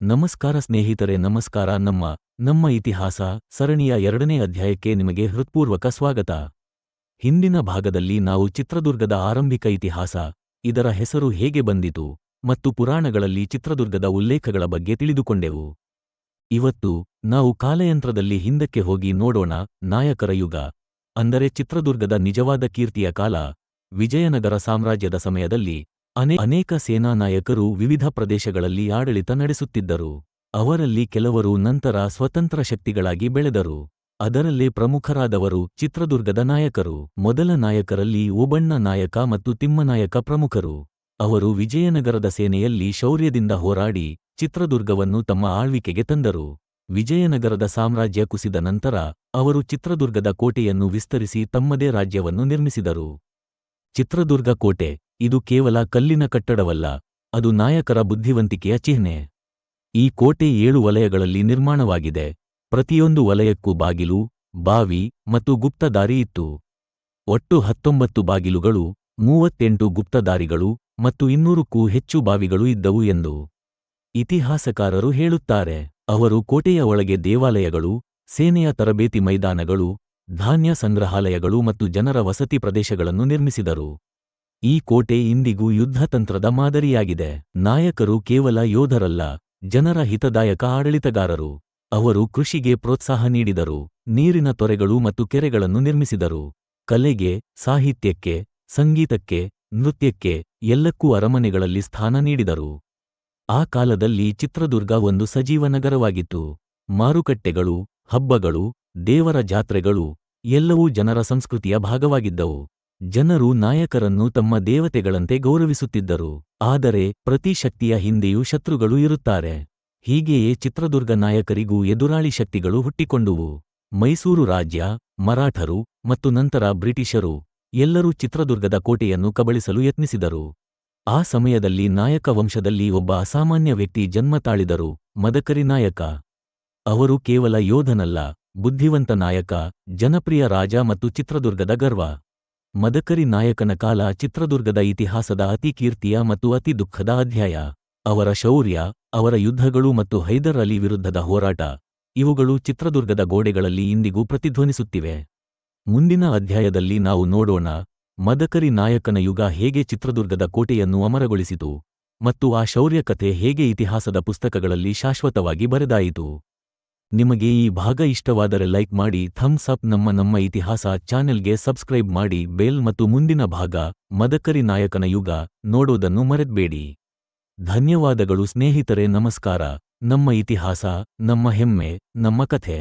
ನಮಸ್ಕಾರ ಸ್ನೇಹಿತರೆ, ನಮಸ್ಕಾರ. ನಮ್ಮ ಇತಿಹಾಸ ಸರಣಿಯ 2ನೇ ಅಧ್ಯಾಯಕ್ಕೆ ನಿಮಗೆ ಹೃತ್ಪೂರ್ವಕ ಸ್ವಾಗತ. ಹಿಂದಿನ ಭಾಗದಲ್ಲಿ ನಾವು ಚಿತ್ರದುರ್ಗದ ಆರಂಭಿಕ ಇತಿಹಾಸ, ಇದರ ಹೆಸರು ಹೇಗೆ ಬಂದಿತು ಮತ್ತು ಪುರಾಣಗಳಲ್ಲಿ ಚಿತ್ರದುರ್ಗದ ಉಲ್ಲೇಖಗಳ ಬಗ್ಗೆ ತಿಳಿದುಕೊಂಡೆವು. ಇವತ್ತು ನಾವು ಕಾಲಯಂತ್ರದಲ್ಲಿ ಹಿಂದಕ್ಕೆ ಹೋಗಿ ನೋಡೋಣ. ನಾಯಕರ ಯುಗ, ಅಂದರೆ ಚಿತ್ರದುರ್ಗದ ನಿಜವಾದ ಕೀರ್ತಿಯ ಕಾಲ. ವಿಜಯನಗರ ಸಾಮ್ರಾಜ್ಯದ ಸಮಯದಲ್ಲಿ ಅನೇಕ ಸೇನಾ ನಾಯಕರು ವಿವಿಧ ಪ್ರದೇಶಗಳಲ್ಲಿ ಆಡಳಿತ ನಡೆಸುತ್ತಿದ್ದರು. ಅವರಲ್ಲಿ ಕೆಲವರು ನಂತರ ಸ್ವತಂತ್ರ ಶಕ್ತಿಗಳಾಗಿ ಬೆಳೆದರು. ಅದರಲ್ಲೇ ಪ್ರಮುಖರಾದವರು ಚಿತ್ರದುರ್ಗದ ನಾಯಕರು. ಮೊದಲ ನಾಯಕರಲ್ಲಿ ಓಬಣ್ಣ ನಾಯಕ ಮತ್ತು ತಿಮ್ಮನಾಯಕ ಪ್ರಮುಖರು. ಅವರು ವಿಜಯನಗರದ ಸೇನೆಯಲ್ಲಿ ಶೌರ್ಯದಿಂದ ಹೋರಾಡಿ ಚಿತ್ರದುರ್ಗವನ್ನು ತಮ್ಮ ಆಳ್ವಿಕೆಗೆ ತಂದರು. ವಿಜಯನಗರದ ಸಾಮ್ರಾಜ್ಯ ಕುಸಿದ ನಂತರ ಅವರು ಚಿತ್ರದುರ್ಗದ ಕೋಟೆಯನ್ನು ವಿಸ್ತರಿಸಿ ತಮ್ಮದೇ ರಾಜ್ಯವನ್ನು ನಿರ್ಮಿಸಿದರು. ಚಿತ್ರದುರ್ಗ ಕೋಟೆ, ಇದು ಕೇವಲ ಕಲ್ಲಿನ ಕಟ್ಟಡವಲ್ಲ, ಅದು ನಾಯಕರ ಬುದ್ಧಿವಂತಿಕೆಯ ಚಿಹ್ನೆ. ಈ ಕೋಟೆ 7 ವಲಯಗಳಲ್ಲಿ ನಿರ್ಮಾಣವಾಗಿದೆ. ಪ್ರತಿಯೊಂದು ವಲಯಕ್ಕೂ ಬಾಗಿಲು, ಬಾವಿ ಮತ್ತು ಗುಪ್ತದಾರಿ ಇತ್ತು. ಒಟ್ಟು 19 ಬಾಗಿಲುಗಳು, 38 ಗುಪ್ತದಾರಿಗಳು ಮತ್ತು 200ಕ್ಕೂ ಹೆಚ್ಚು ಬಾವಿಗಳು ಇದ್ದವು ಎಂದು ಇತಿಹಾಸಕಾರರು ಹೇಳುತ್ತಾರೆ. ಅವರು ಕೋಟೆಯ ಒಳಗೆ ದೇವಾಲಯಗಳು, ಸೇನೆಯ ತರಬೇತಿ ಮೈದಾನಗಳು, ಧಾನ್ಯ ಸಂಗ್ರಹಾಲಯಗಳು ಮತ್ತು ಜನರ ವಸತಿ ಪ್ರದೇಶಗಳನ್ನು ನಿರ್ಮಿಸಿದರು. ಈ ಕೋಟೆ ಇಂದಿಗೂ ಯುದ್ಧತಂತ್ರದ ಮಾದರಿಯಾಗಿದೆ. ನಾಯಕರು ಕೇವಲ ಯೋಧರಲ್ಲ, ಜನರ ಹಿತದಾಯಕ ಆಡಳಿತಗಾರರು. ಅವರು ಕೃಷಿಗೆ ಪ್ರೋತ್ಸಾಹ ನೀಡಿದರು, ನೀರಿನ ತೊರೆಗಳು ಮತ್ತು ಕೆರೆಗಳನ್ನು ನಿರ್ಮಿಸಿದರು. ಕಲೆಗೆ, ಸಾಹಿತ್ಯಕ್ಕೆ, ಸಂಗೀತಕ್ಕೆ, ನೃತ್ಯಕ್ಕೆ, ಎಲ್ಲಕ್ಕೂ ಅರಮನೆಗಳಲ್ಲಿ ಸ್ಥಾನ ನೀಡಿದರು. ಆ ಕಾಲದಲ್ಲಿ ಚಿತ್ರದುರ್ಗ ಒಂದು ಸಜೀವ ನಗರವಾಗಿತ್ತು. ಮಾರುಕಟ್ಟೆಗಳು, ಹಬ್ಬಗಳು, ದೇವರ ಜಾತ್ರೆಗಳು ಎಲ್ಲವೂ ಜನರ ಸಂಸ್ಕೃತಿಯ ಭಾಗವಾಗಿದ್ದವು. ಜನರು ನಾಯಕರನ್ನು ತಮ್ಮ ದೇವತೆಗಳಂತೆ ಗೌರವಿಸುತ್ತಿದ್ದರು. ಆದರೆ ಪ್ರತಿ ಶಕ್ತಿಯ ಹಿಂದೆಯೂ ಶತ್ರುಗಳು ಇರುತ್ತಾರೆ. ಹೀಗೆಯೇ ಚಿತ್ರದುರ್ಗ ನಾಯಕರಿಗೂ ಎದುರಾಳಿ ಶಕ್ತಿಗಳು ಹುಟ್ಟಿಕೊಂಡುವು. ಮೈಸೂರು ರಾಜ್ಯ, ಮರಾಠರು ಮತ್ತು ನಂತರ ಬ್ರಿಟಿಷರು ಎಲ್ಲರೂ ಚಿತ್ರದುರ್ಗದ ಕೋಟೆಯನ್ನು ಕಬಳಿಸಲು ಯತ್ನಿಸಿದರು. ಆ ಸಮಯದಲ್ಲಿ ನಾಯಕ ವಂಶದಲ್ಲಿ ಒಬ್ಬ ಅಸಾಮಾನ್ಯ ವ್ಯಕ್ತಿ ಜನ್ಮ ತಾಳಿದರು, ಮದಕರಿ ನಾಯಕ. ಅವರು ಕೇವಲ ಯೋಧನಲ್ಲ, ಬುದ್ಧಿವಂತ ನಾಯಕ, ಜನಪ್ರಿಯ ರಾಜ ಮತ್ತು ಚಿತ್ರದುರ್ಗದ ಗರ್ವ. ಮದಕರಿ ನಾಯಕನ ಕಾಲ ಚಿತ್ರದುರ್ಗದ ಇತಿಹಾಸದ ಅತಿ ಕೀರ್ತಿಯ ಮತ್ತು ಅತಿ ದುಃಖದ ಅಧ್ಯಾಯ. ಅವರ ಶೌರ್ಯ, ಅವರ ಯುದ್ಧಗಳು ಮತ್ತು ಹೈದರ್ ಅಲಿ ವಿರುದ್ಧದ ಹೋರಾಟ, ಇವುಗಳು ಚಿತ್ರದುರ್ಗದ ಗೋಡೆಗಳಲ್ಲಿ ಇಂದಿಗೂ ಪ್ರತಿಧ್ವನಿಸುತ್ತಿವೆ. ಮುಂದಿನ ಅಧ್ಯಾಯದಲ್ಲಿ ನಾವು ನೋಡೋಣ, ಮದಕರಿ ನಾಯಕನ ಯುಗ ಹೇಗೆ ಚಿತ್ರದುರ್ಗದ ಕೋಟೆಯನ್ನು ಅಮರಗೊಳಿಸಿತು ಮತ್ತು ಆ ಶೌರ್ಯ ಕಥೆ ಹೇಗೆ ಇತಿಹಾಸದ ಪುಸ್ತಕಗಳಲ್ಲಿ ಶಾಶ್ವತವಾಗಿ ಬರೆದಾಯಿತು. ನಿಮಗೆ ಈ ಭಾಗ ಇಷ್ಟವಾದರೆ ಲೈಕ್ ಮಾಡಿ, ಥಮ್ಸ್ ಅಪ್. ನಮ್ಮ ಇತಿಹಾಸ ಚಾನೆಲ್ಗೆ ಸಬ್ಸ್ಕ್ರೈಬ್ ಮಾಡಿ, ಬೆಲ್ ಮತ್ತು ಮುಂದಿನ ಭಾಗ ಮದಕರಿ ನಾಯಕನ ಯುಗ ನೋಡೋದನ್ನು ಮರೆತ್ಬೇಡಿ. ಧನ್ಯವಾದಗಳು ಸ್ನೇಹಿತರೆ, ನಮಸ್ಕಾರ. ನಮ್ಮ ಇತಿಹಾಸ, ನಮ್ಮ ಹೆಮ್ಮೆ, ನಮ್ಮ ಕಥೆ.